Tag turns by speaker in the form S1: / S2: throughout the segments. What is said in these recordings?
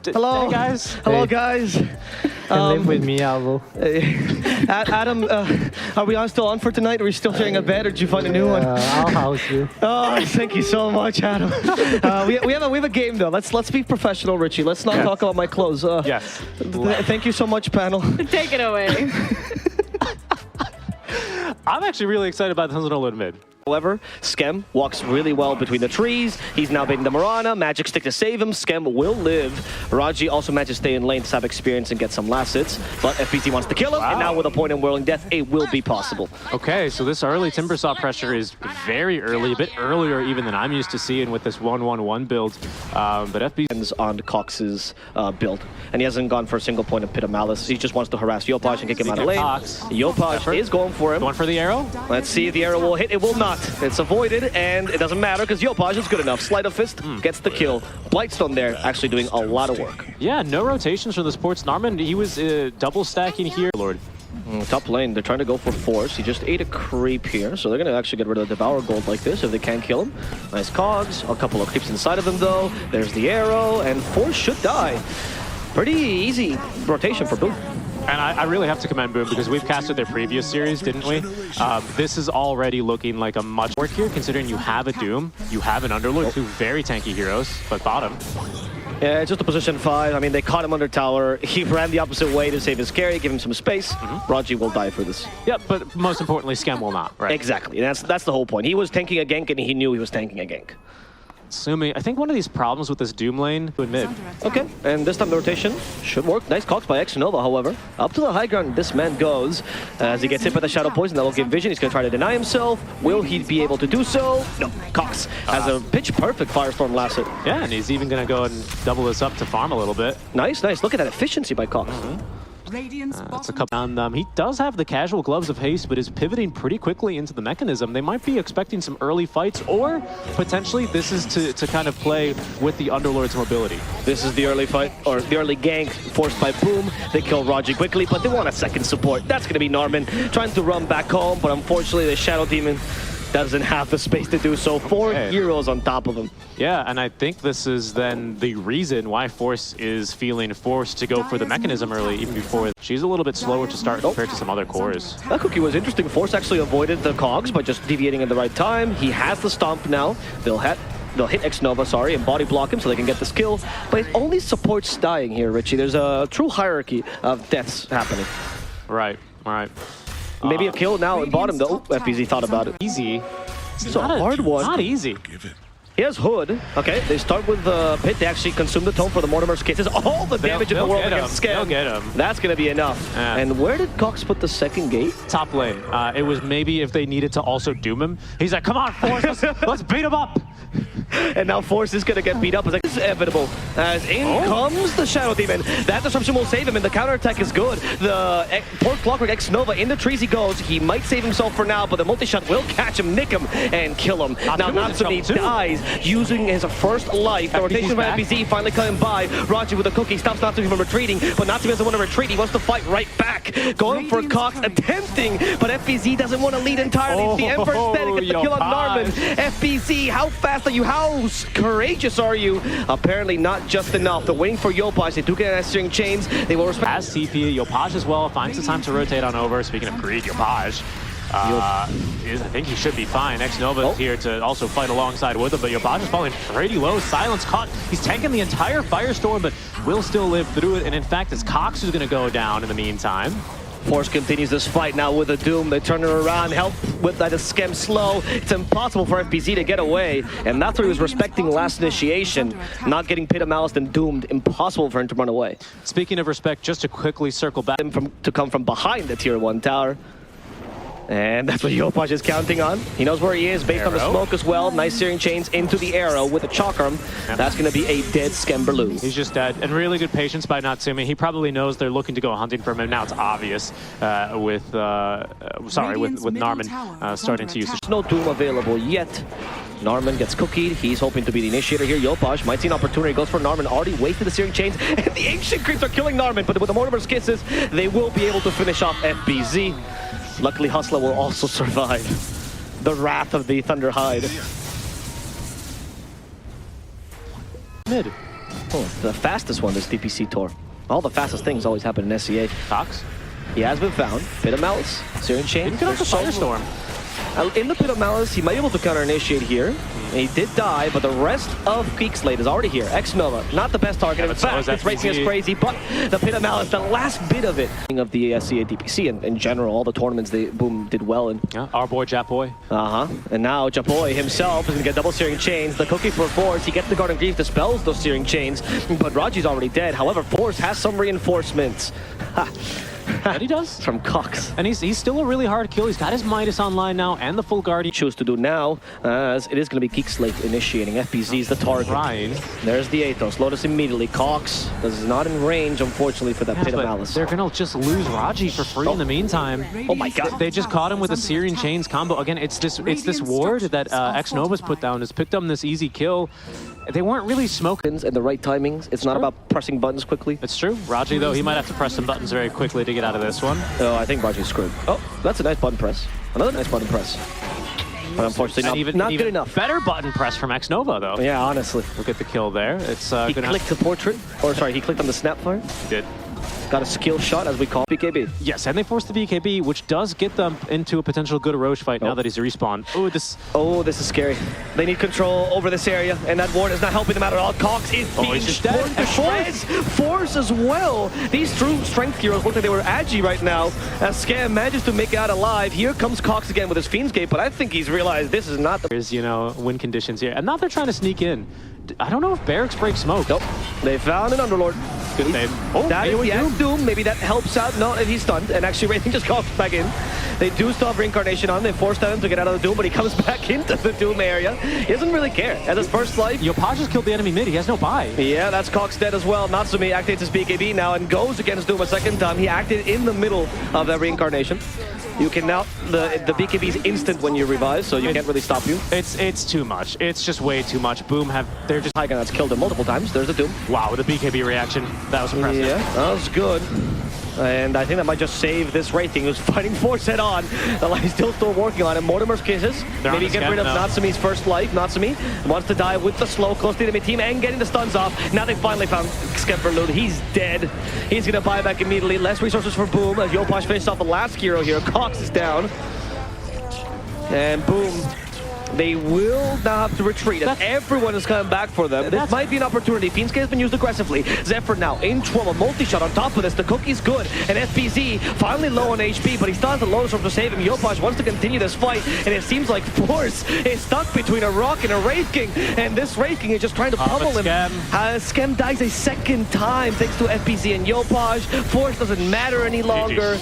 S1: Hello.
S2: Hey guys.
S1: Hello, guys.
S3: Live with me, Alvo.
S1: Adam, are we still on for tonight? Are we still sharing a bed, or did you find a new one?
S3: I'll house you.
S1: Oh, thank you so much, Adam. We have a game though. Let's be professional, Richie. Let's not talk about my clothes.
S2: Yes.
S1: Thank you so much, panel.
S4: Take it away.
S2: I'm actually really excited about the Hunzanola mid.
S1: However, Skem walks really well between the trees. He's now baiting the Mirana. Magic Stick to save him. Skem will live. Raji also managed to stay in lane to have experience and get some last hits. But FBZ wants to kill him, and now with a point in Whirling Death, it will be possible.
S2: Okay, so this early Timbersaw pressure is very early, a bit earlier even than I'm used to seeing with this 1-1-1 build. But FBZ
S1: Depends on Cox's build. And he hasn't gone for a single point of Pit of Malice. He just wants to harass Yopaj and kick him out of lane. Yopaj is going for him.
S2: Going for the arrow?
S1: Let's see if the arrow will hit. It will not. It's avoided, and it doesn't matter because Yopaj is good enough. Sleight of Fist gets the kill. Blightstone there actually doing a lot of work.
S2: Yeah, no rotations from the Sports. Narman, he was double stacking here. Lord.
S1: Top lane, they're trying to go for Force. He just ate a creep here, so they're going to actually get rid of the Devour Gold like this if they can't kill him. Nice cogs. A couple of creeps inside of him, though. There's the arrow, and Force should die. Pretty easy rotation for Boom.
S2: And I really have to commend Boom because we've casted their previous series, didn't we? This is already looking like a much work here, considering you have a Doom, you have an Underlord, two very tanky heroes, but bottom.
S1: Yeah, it's just a position 5. I mean, they caught him under tower. He ran the opposite way to save his carry, give him some space. Raji will die for this.
S2: Yeah, but most importantly, Skem will not, right?
S1: Exactly. That's the whole point. He was tanking a gank, and he knew he was tanking a gank.
S2: Assuming, I think one of these problems with this Doom lane in mid.
S1: Okay, and this time the rotation should work. Nice cogs by Xnova, however. Up to the high ground, this man goes. As he gets hit by the Shadow Poison, that will give vision. He's going to try to deny himself. Will he be able to do so? No. Cox has a pitch-perfect Firestorm last hit.
S2: Yeah, and he's even going to go and double this up to farm a little bit.
S1: Nice, nice. Look at that efficiency by Cox.
S2: That's a couple. And he does have the casual gloves of haste, but is pivoting pretty quickly into the mechanism. They might be expecting some early fights, or potentially this is to kind of play with the Underlord's mobility.
S1: This is the early fight, or the early gank forced by Boom. They kill Raji quickly, but they want a second support. That's going to be Narman trying to run back home, but unfortunately the Shadow Demon doesn't have the space to do so. 4 heroes on top of him.
S2: Yeah, and I think this is then the reason why Force is feeling forced to go for the mechanism early, even before she's a little bit slower to start compared to some other cores.
S1: That cookie was interesting. Force actually avoided the cogs by just deviating at the right time. He has the stomp now. They'll hit Xnova, sorry, and body block him so they can get this kill. But it only supports dying here, Richie. There's a true hierarchy of deaths happening.
S2: Right, all right.
S1: Maybe a kill now in bottom, though. FBZ thought about it.
S2: Easy.
S1: It's a hard one.
S2: Not easy.
S1: He has Hood. Okay, they start with the Pit. They actually consume the Tome for the Mortimer's Kisses. All the damage in the world against Skem.
S2: They'll get him.
S1: That's going to be enough.
S2: Yeah.
S1: And where did Cox put the second gate?
S2: Top lane. It was maybe if they needed to also doom him. He's like, come on, Force, let's beat him up.
S1: And now Force is going to get beat up. It's like, this is inevitable. As in comes the Shadow Demon. That disruption will save him, and the counterattack is good. The Port Clockwork Xnova in the trees he goes. He might save himself for now, but the multi-shot will catch him, nick him, and kill him. Now Natsumi dies using his first life. The rotation from FBZ finally coming by. Raji with a cookie stops Natsumi from retreating, but Natsumi doesn't want to retreat. He wants to fight right back. Going for Cox, attempting, but FBZ doesn't want to lead entirely. The Emperor's dead and gets the kill on Narman. FBZ, how fast are you? How courageous are you? Apparently not just enough. They're waiting for Yopaj. They do get answering chains. They will respect.
S2: As TP, Yopaj as well finds the time to rotate on over. Speaking of greed, Yopaj. I think he should be fine. Xnova is here to also fight alongside with him, but Yopaj is falling pretty low. Silence caught. He's tanking the entire Firestorm, but will still live through it. And in fact, it's Cox who's going to go down in the meantime.
S1: Force continues this fight now with a Doom. They turn her around, help with that Skem slow. It's impossible for FBZ to get away, and that's where he was respecting last initiation. Not getting Pit of Malice and doomed, impossible for him to run away.
S2: Speaking of respect, just to quickly circle back.
S1: To come from behind the tier 1 tower. And that's what Yopaj is counting on. He knows where he is based on the smoke as well. Nice searing chains into the arrow with a chakram. That's going to be a dead Skemberloo.
S2: He's just dead. And really good patience by Natsumi. He probably knows they're looking to go hunting for him. Now it's obvious with Narman starting to use it.
S1: There's no Doom available yet. Narman gets cookied. He's hoping to be the initiator here. Yopaj might see an opportunity. Goes for Narman. Already wasted the searing chains. And the ancient creeps are killing Narman. But with the Mortimer's Kisses, they will be able to finish off FBZ. Luckily, Hustler will also survive the wrath of the Thunderhide.
S2: Mid.
S1: Oh, the fastest one this DPC tour. All the fastest things always happen in SCA.
S2: Cox?
S1: He has been found. Pit of Malice, Searing Chain.
S2: Didn't get off the Firestorm.
S1: In the Pit of Malice, he might be able to counter-initiate here. He did die, but the rest of Geek Slate is already here. X-Nova, not the best target. In fact, this racing is crazy, but the Pit of Malice, the last bit of it. Of the SCA DPC, and in general, all the tournaments they Boom did well in.
S2: Yeah, our boy Japoy.
S1: And now Japoy himself is going to get double Searing Chains. The cookie for Force, he gets the Garden Grief, dispels those Searing Chains, but Raji's already dead. However, Force has some reinforcements.
S2: That he does.
S1: From Cox.
S2: And he's still a really hard kill. He's got his Midas online now and the full Guardian.
S1: Choose to do now, as it is going to be Geek Slate initiating. FPZ's the target.
S2: Ryan.
S1: There's the Athos. Lotus immediately. Cox is not in range, unfortunately, for that Pit of Malice.
S2: They're going to just lose Raji for free in the meantime.
S1: Oh my god.
S2: They just caught him with a Searing Chains combo. Again, it's this ward that X-Nova's put down. Has picked up this easy kill. They weren't really smoking.
S1: And the right timings. It's not about pressing buttons quickly.
S2: It's true. Raji, though, he might have to press some buttons very quickly to get out of this one.
S1: Oh, I think Raji's screwed. Oh, that's a nice button press. Another nice button press. But unfortunately, not good enough.
S2: Better button press from X-Nova, though.
S1: Yeah, honestly.
S2: Look at the kill there. It's
S1: he clicked the portrait. Or sorry, he clicked on the Snapfire.
S2: He did.
S1: Got a skill shot, as we call BKB.
S2: Yes, and they forced the BKB, which does get them into a potential good Roche fight now that he's respawned.
S1: Oh, this is scary. They need control over this area, and that ward is not helping them out at all. Cox is being torn to shreds. Force as well. These true strength heroes look like they were agi right now, as Scam manages to make it out alive. Here comes Cox again with his Fiend's Gate, but I think he's realized this is not the...
S2: There's, win conditions here. And now they're trying to sneak in. I don't know if Barracks break smoke.
S1: Nope. They found an Underlord.
S2: Good save.
S1: Oh, that is the Doom. Maybe that helps out. No, if he's stunned. And actually, Raytheon just comes back in. They do still have Reincarnation on. They forced him to get out of the Doom, but he comes back into the Doom area. He doesn't really care. At his first life.
S2: Yopaj just killed the enemy mid. He has no buy.
S1: Yeah, that's Cox dead as well. Natsumi activates his BKB now and goes against Doom a second time. He acted in the middle of that Reincarnation. You can now, the BKB is instant when you revive, so you can't really stop you.
S2: It's too much. It's just way too much. Boom, they're just...
S1: Tygon that's killed him multiple times. There's the Doom.
S2: Wow, the BKB reaction. That was impressive.
S1: Yeah, that was good. And I think that might just save this Wraithing, who's fighting Force head on. The line's still working on it. Mortimer's kisses. Maybe get rid of Natsumi's first life. Natsumi wants to die with the slow, close to the enemy team, and getting the stuns off. Now they finally found Skemperloot. He's dead. He's going to buy back immediately. Less resources for Boom, as Yopaj finished off the last hero here. Cox is down. And Boom. They will now have to retreat, as everyone is coming back for them. This might be an opportunity. Fiend's Gate has been used aggressively. Zephyr now in trouble. Multi-shot on top of this. The cookie's good. And FPZ finally low on HP, but he still has the Lotus Orb to save him. Yopaj wants to continue this fight, and it seems like Force is stuck between a Rock and a Wraith King. And this Wraith King is just trying to pummel him. Skem dies a second time thanks to FPZ and Yopaj. Force doesn't matter any longer.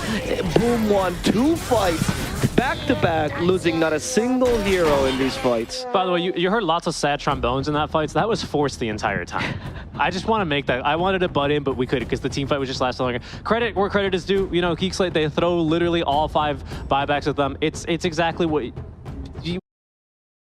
S1: Boom won 2 fights. Back-to-back, losing not a single hero in these fights.
S2: By the way, you heard lots of sad trombones in that fight, so that was Force the entire time. I just want to make that. I wanted to butt in, but we couldn't because the team fight was just lasting longer. Credit where credit is due. Geek Slate, they throw literally all 5 buybacks at them. It's exactly what